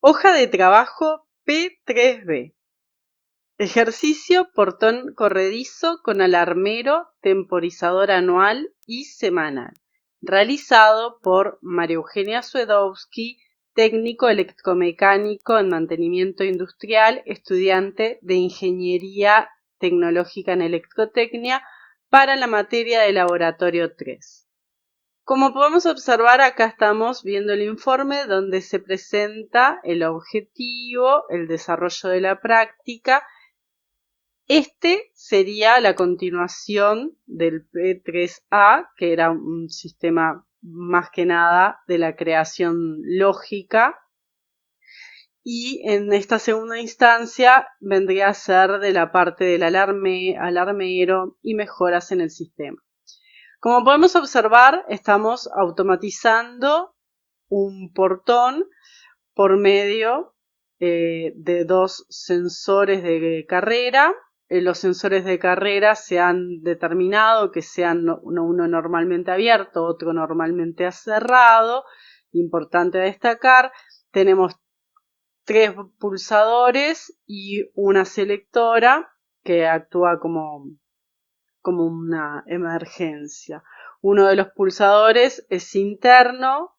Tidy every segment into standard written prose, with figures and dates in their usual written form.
Hoja de trabajo P3B. Ejercicio portón corredizo con alarmero, temporizador anual y semanal. Realizado por María Eugenia Suedowski, técnico electromecánico en mantenimiento industrial, estudiante de Ingeniería Tecnológica en Electrotecnia para la materia de Laboratorio 3. Como podemos observar, acá estamos viendo el informe donde se presenta el objetivo, el desarrollo de la práctica. Este sería la continuación del P3A, que era un sistema más que nada de la creación lógica. Y en esta segunda instancia vendría a ser de la parte del alarmero y mejoras en el sistema. Como podemos observar, estamos automatizando un portón por medio de dos sensores de carrera. Los sensores de carrera se han determinado que sean uno normalmente abierto, otro normalmente cerrado. Importante destacar, tenemos 3 pulsadores y una selectora que actúa como una emergencia. Uno de los pulsadores es interno,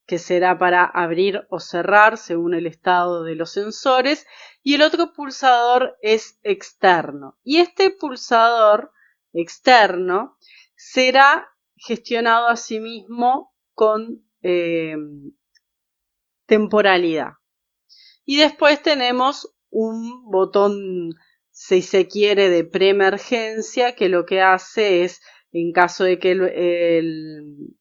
que será para abrir o cerrar según el estado de los sensores, y el otro pulsador es externo. Y este pulsador externo será gestionado a sí mismo con temporalidad. Y después tenemos un botón, si se quiere, de preemergencia, que lo que hace es, en caso de que el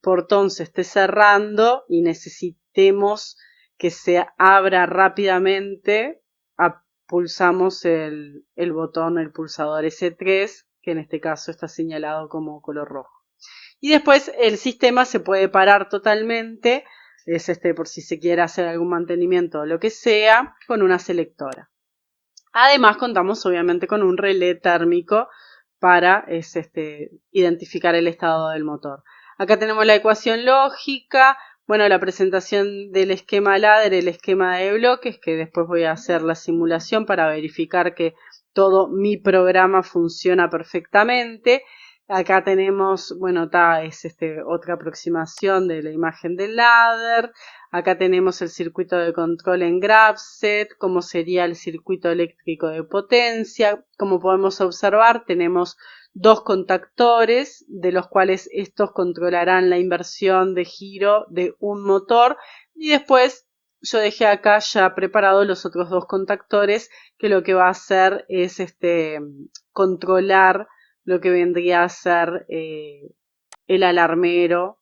portón se esté cerrando y necesitemos que se abra rápidamente, pulsamos el botón, el pulsador S3, que en este caso está señalado como color rojo. Y después el sistema se puede parar totalmente, es por si se quiere hacer algún mantenimiento o lo que sea, con una selectora. Además contamos obviamente con un relé térmico para identificar el estado del motor. Acá tenemos la ecuación lógica, bueno, la presentación del esquema ladder, el esquema de bloques, que después voy a hacer la simulación para verificar que todo mi programa funciona perfectamente. Acá tenemos, bueno, es otra aproximación de la imagen del ladder. Acá tenemos el circuito de control en Grafset, como sería el circuito eléctrico de potencia. Como podemos observar, tenemos 2 contactores, de los cuales estos controlarán la inversión de giro de un motor. Y después yo dejé acá ya preparados los otros 2 contactores, que lo que va a hacer es controlar lo que vendría a ser el alarmero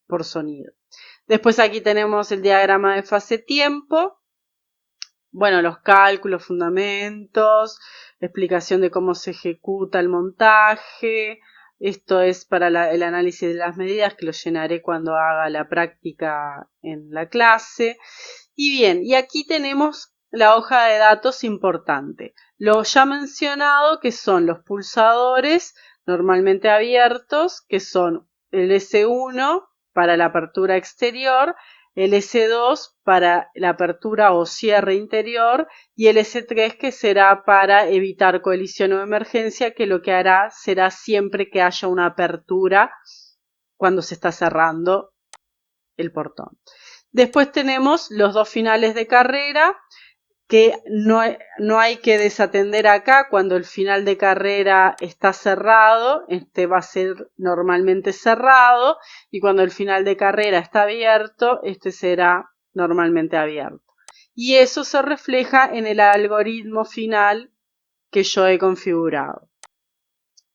por sonido. Después aquí tenemos el diagrama de fase-tiempo, bueno, los cálculos, fundamentos, explicación de cómo se ejecuta el montaje. Esto es para el análisis de las medidas, que lo llenaré cuando haga la práctica en la clase. Y bien, y aquí tenemos la hoja de datos importante. Lo ya mencionado, que son los pulsadores normalmente abiertos, que son el S1 para la apertura exterior, el S2 para la apertura o cierre interior y el S3 que será para evitar colisión o emergencia, que lo que hará será siempre que haya una apertura cuando se está cerrando el portón. Después tenemos los 2 finales de carrera, que no hay que desatender acá. Cuando el final de carrera está cerrado, va a ser normalmente cerrado, y cuando el final de carrera está abierto, será normalmente abierto. Y eso se refleja en el algoritmo final que yo he configurado.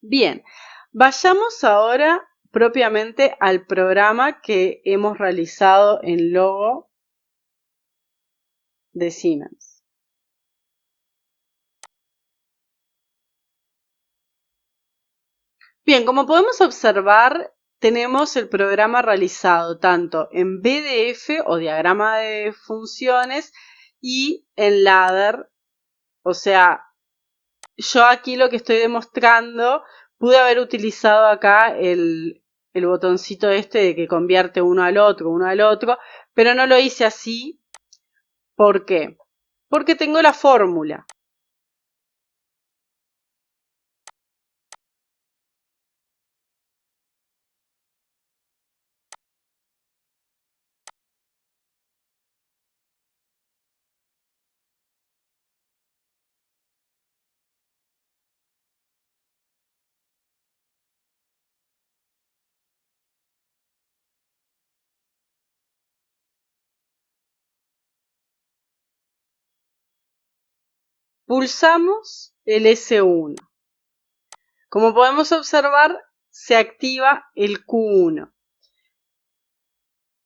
Bien, vayamos ahora propiamente al programa que hemos realizado en Logo de Siemens. Bien, como podemos observar, tenemos el programa realizado tanto en BDF o diagrama de funciones y en ladder. O sea, yo aquí lo que estoy demostrando, pude haber utilizado acá el el botoncito este de que convierte uno al otro, pero no lo hice así. ¿Por qué? Porque tengo la fórmula. Pulsamos el S1. Como podemos observar, se activa el Q1.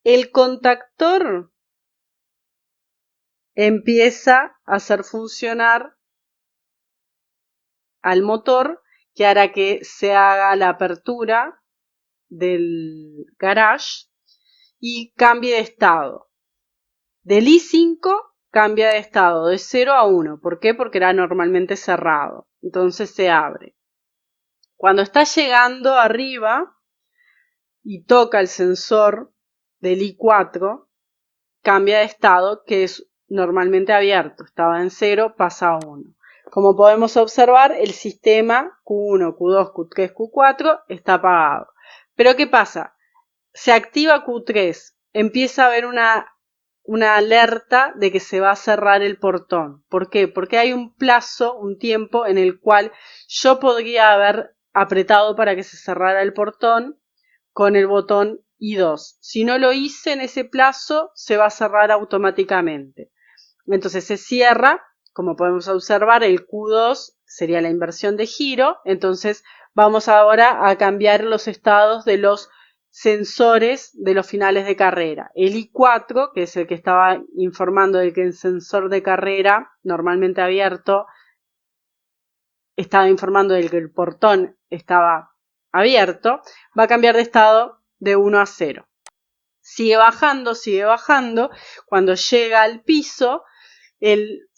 El contactor empieza a hacer funcionar al motor, que hará que se haga la apertura del garage y cambie de estado. Del I5 cambia de estado de 0 a 1. ¿Por qué? Porque era normalmente cerrado. Entonces se abre. Cuando está llegando arriba y toca el sensor del I4, cambia de estado, que es normalmente abierto. Estaba en 0, pasa a 1. Como podemos observar, el sistema Q1, Q2, Q3, Q4 está apagado. Pero ¿qué pasa? Se activa Q3, empieza a haber una alerta de que se va a cerrar el portón. ¿Por qué? Porque hay un plazo, un tiempo en el cual yo podría haber apretado para que se cerrara el portón con el botón I2. Si no lo hice en ese plazo, se va a cerrar automáticamente. Entonces se cierra, como podemos observar, el Q2 sería la inversión de giro. Entonces vamos ahora a cambiar los estados de los sensores de los finales de carrera. El I4, que es el que estaba informando de que el sensor de carrera, normalmente abierto, estaba informando de que el portón estaba abierto, va a cambiar de estado de 1 a 0. Sigue bajando. Cuando llega al piso, el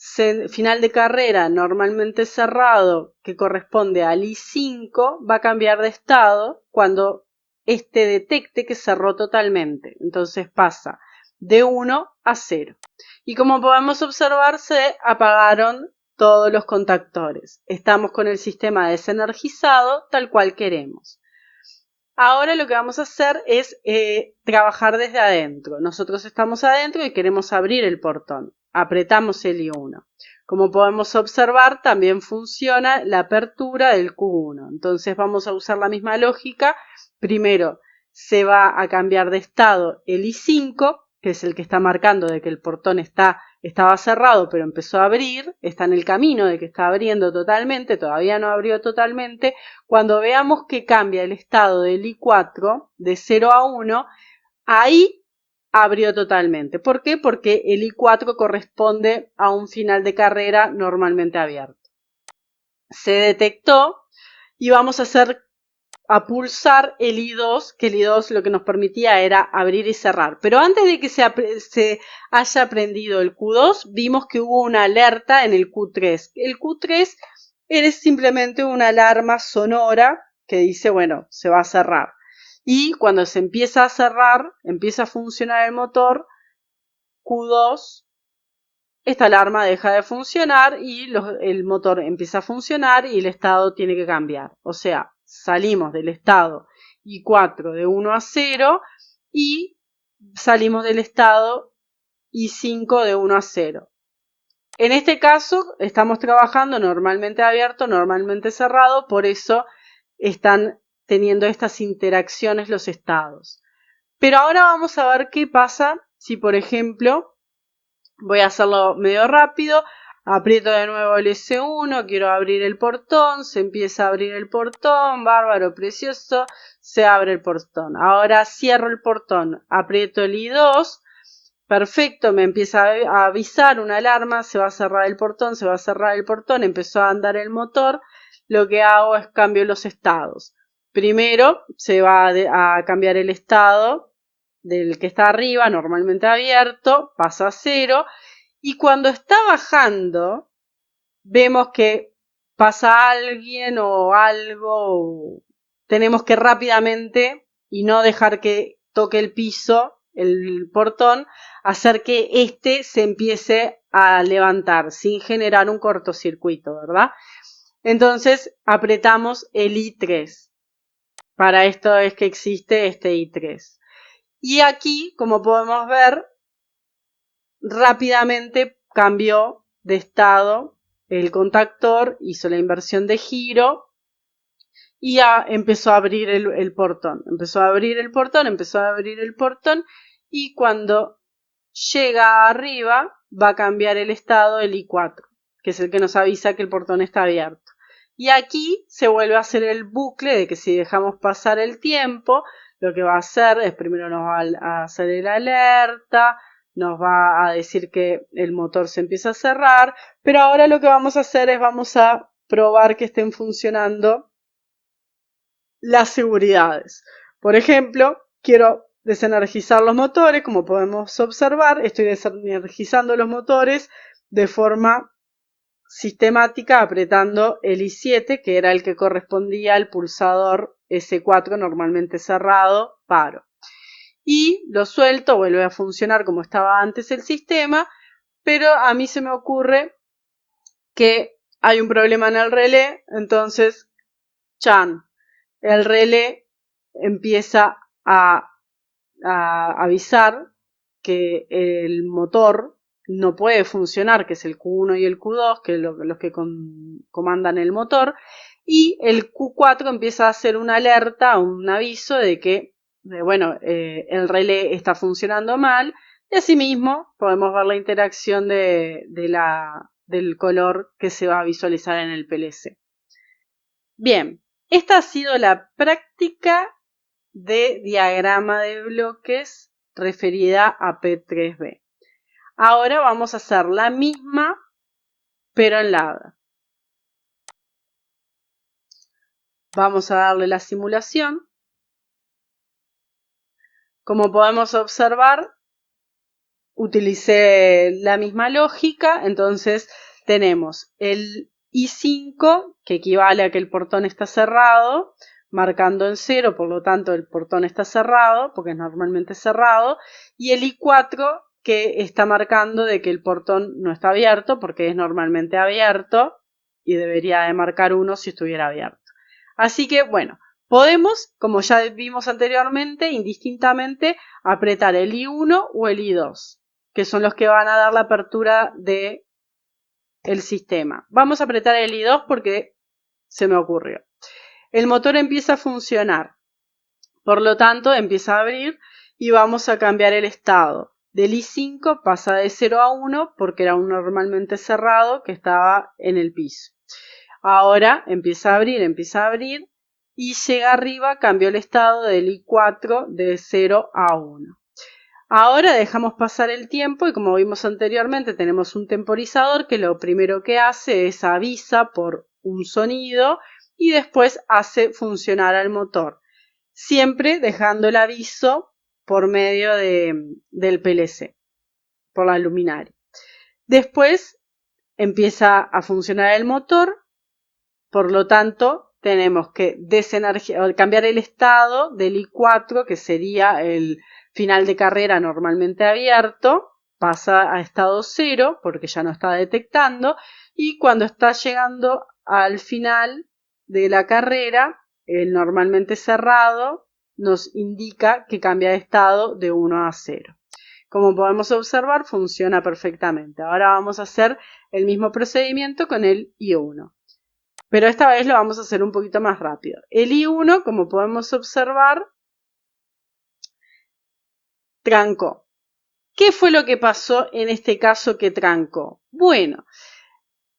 final de carrera normalmente cerrado, que corresponde al I5, va a cambiar de estado cuando este detecte que cerró totalmente. Entonces pasa de 1 a 0. Y como podemos observar, se apagaron todos los contactores. Estamos con el sistema desenergizado tal cual queremos. Ahora lo que vamos a hacer es trabajar desde adentro. Nosotros estamos adentro y queremos abrir el portón. Apretamos el I1. Como podemos observar, también funciona la apertura del Q1. Entonces vamos a usar la misma lógica. Primero se va a cambiar de estado el I5, que es el que está marcando de que el portón estaba cerrado, pero empezó a abrir, está en el camino de que está abriendo totalmente, todavía no abrió totalmente. Cuando veamos que cambia el estado del I4 de 0 a 1, ahí abrió totalmente. ¿Por qué? Porque el I4 corresponde a un final de carrera normalmente abierto. Se detectó y vamos a pulsar el I2, que el I2 lo que nos permitía era abrir y cerrar. Pero antes de que se haya prendido el Q2, vimos que hubo una alerta en el Q3. El Q3 es simplemente una alarma sonora que dice, bueno, se va a cerrar. Y cuando se empieza a cerrar, empieza a funcionar el motor, Q2, esta alarma deja de funcionar y el motor empieza a funcionar y el estado tiene que cambiar. O sea, salimos del estado I4 de 1 a 0 y salimos del estado I5 de 1 a 0. En este caso estamos trabajando normalmente abierto, normalmente cerrado, por eso están teniendo estas interacciones los estados. Pero ahora vamos a ver qué pasa si, por ejemplo, voy a hacerlo medio rápido, aprieto de nuevo el S1, quiero abrir el portón, se empieza a abrir el portón, bárbaro, precioso, se abre el portón. Ahora cierro el portón, aprieto el I2, perfecto, me empieza a avisar una alarma, se va a cerrar el portón, empezó a andar el motor. Lo que hago es cambio los estados. Primero se va a cambiar el estado del que está arriba, normalmente abierto, pasa a 0. Y cuando está bajando, vemos que pasa alguien o algo. Tenemos que rápidamente y no dejar que toque el piso, el portón, hacer que este se empiece a levantar sin generar un cortocircuito, ¿verdad? Entonces apretamos el I3. Para esto es que existe este I3. Y aquí, como podemos ver, rápidamente cambió de estado el contactor, hizo la inversión de giro y ya empezó a abrir el portón. Empezó a abrir el portón y cuando llega arriba va a cambiar el estado el I4, que es el que nos avisa que el portón está abierto. Y aquí se vuelve a hacer el bucle de que si dejamos pasar el tiempo, lo que va a hacer es primero nos va a hacer el alerta, nos va a decir que el motor se empieza a cerrar, pero ahora lo que vamos a hacer es vamos a probar que estén funcionando las seguridades. Por ejemplo, quiero desenergizar los motores, como podemos observar, estoy desenergizando los motores de forma sistemática apretando el I7, que era el que correspondía al pulsador S4 normalmente cerrado, paro. Y lo suelto, vuelve a funcionar como estaba antes el sistema, pero a mí se me ocurre que hay un problema en el relé, entonces, el relé empieza a avisar que el motor no puede funcionar, que es el Q1 y el Q2, que es los que comandan el motor, y el Q4 empieza a hacer una alerta, un aviso de que, el relé está funcionando mal, y asimismo podemos ver la interacción del color que se va a visualizar en el PLC. Bien, esta ha sido la práctica de diagrama de bloques referida a P3B. Ahora vamos a hacer la misma, pero en ladder. Vamos a darle la simulación. Como podemos observar, utilicé la misma lógica, entonces tenemos el I5, que equivale a que el portón está cerrado, marcando en 0, por lo tanto el portón está cerrado, porque es normalmente cerrado, y el I4, que está marcando de que el portón no está abierto, porque es normalmente abierto, y debería de marcar 1 si estuviera abierto. Así que, bueno, podemos, como ya vimos anteriormente, indistintamente apretar el I1 o el I2, que son los que van a dar la apertura del sistema. Vamos a apretar el I2 porque se me ocurrió. El motor empieza a funcionar, por lo tanto empieza a abrir y vamos a cambiar el estado. Del I5 pasa de 0 a 1 porque era un normalmente cerrado que estaba en el piso. Ahora empieza a abrir y llega arriba, cambió el estado del I4 de 0 a 1. Ahora dejamos pasar el tiempo y como vimos anteriormente tenemos un temporizador que lo primero que hace es avisa por un sonido y después hace funcionar al motor, siempre dejando el aviso por medio del PLC, por la luminaria. Después empieza a funcionar el motor, por lo tanto tenemos que cambiar el estado del I4, que sería el final de carrera normalmente abierto, pasa a estado 0 porque ya no está detectando, y cuando está llegando al final de la carrera, el normalmente cerrado nos indica que cambia de estado de 1 a 0. Como podemos observar, funciona perfectamente. Ahora vamos a hacer el mismo procedimiento con el I1. Pero esta vez lo vamos a hacer un poquito más rápido. El I1, como podemos observar, trancó. ¿Qué fue lo que pasó en este caso que trancó? Bueno,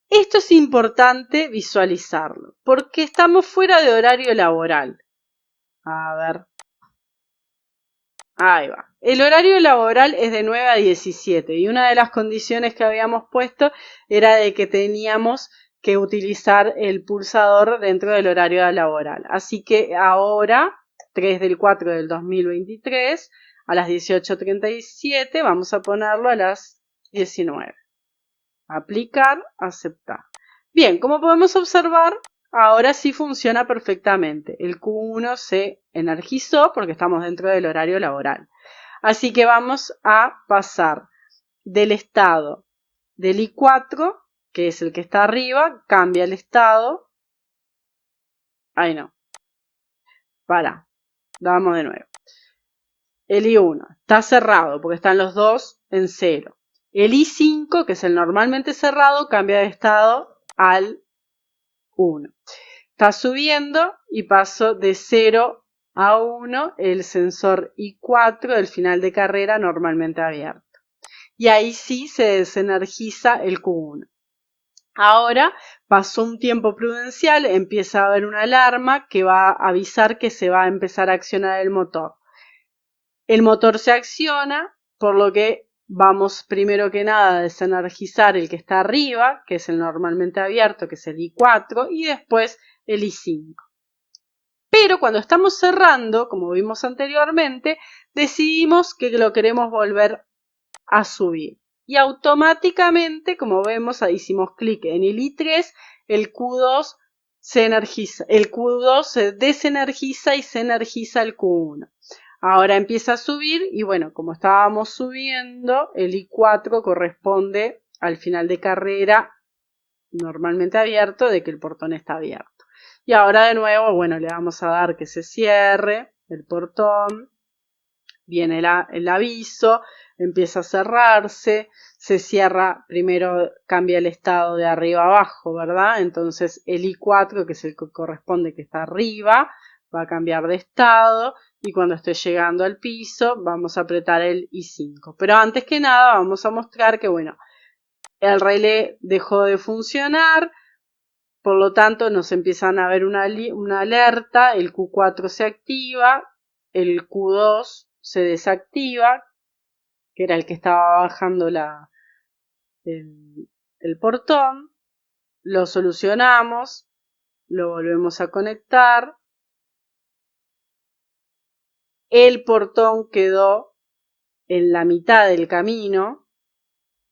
esto es importante visualizarlo, porque estamos fuera de horario laboral. A ver. Ahí va. El horario laboral es de 9 a 17 y una de las condiciones que habíamos puesto era de que teníamos que utilizar el pulsador dentro del horario laboral. Así que ahora, 3 del 4 del 2023, a las 18:37, vamos a ponerlo a las 19. Aplicar, aceptar. Bien, como podemos observar, Ahora sí funciona perfectamente. El Q1 se energizó porque estamos dentro del horario laboral. Así que vamos a pasar del estado del I4, que es el que está arriba, cambia el estado. Ay, no. Vamos de nuevo. El I1 está cerrado porque están los dos en 0. El I5, que es el normalmente cerrado, cambia de estado al 1. Está subiendo y paso de 0 a 1 el sensor I4 del final de carrera normalmente abierto. Y ahí sí se desenergiza el Q1. Ahora pasó un tiempo prudencial, empieza a haber una alarma que va a avisar que se va a empezar a accionar el motor. El motor se acciona, por lo que vamos primero que nada a desenergizar el que está arriba, que es el normalmente abierto, que es el I4, y después el I5. Pero cuando estamos cerrando, como vimos anteriormente, decidimos que lo queremos volver a subir. Y automáticamente, como vemos, ahí hicimos clic en el I3, el Q2 se energiza, el Q2 se desenergiza y se energiza el Q1. Ahora empieza a subir y bueno, como estábamos subiendo, el I4 corresponde al final de carrera normalmente abierto de que el portón está abierto. Y ahora de nuevo, bueno, le vamos a dar que se cierre el portón, viene el aviso, empieza a cerrarse, se cierra, primero cambia el estado de arriba a abajo, ¿verdad? Entonces el I4, que es el que corresponde que está arriba, va a cambiar de estado y cuando esté llegando al piso vamos a apretar el I5. Pero antes que nada vamos a mostrar que, bueno, el relé dejó de funcionar, por lo tanto nos empiezan a ver una alerta, el Q4 se activa, el Q2 se desactiva, que era el que estaba bajando el portón, lo solucionamos, lo volvemos a conectar, el portón quedó en la mitad del camino.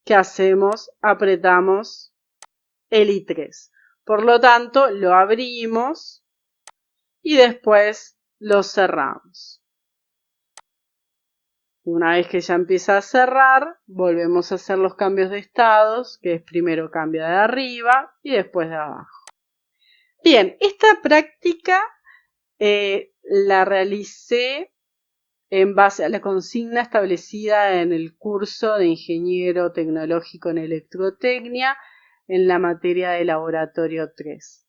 ¿Qué hacemos? Apretamos el I3. Por lo tanto, lo abrimos y después lo cerramos. Una vez que ya empieza a cerrar, volvemos a hacer los cambios de estados, que es primero cambio de arriba y después de abajo. Bien, esta práctica la realicé en base a la consigna establecida en el curso de Ingeniero Tecnológico en Electrotecnia en la materia de Laboratorio 3.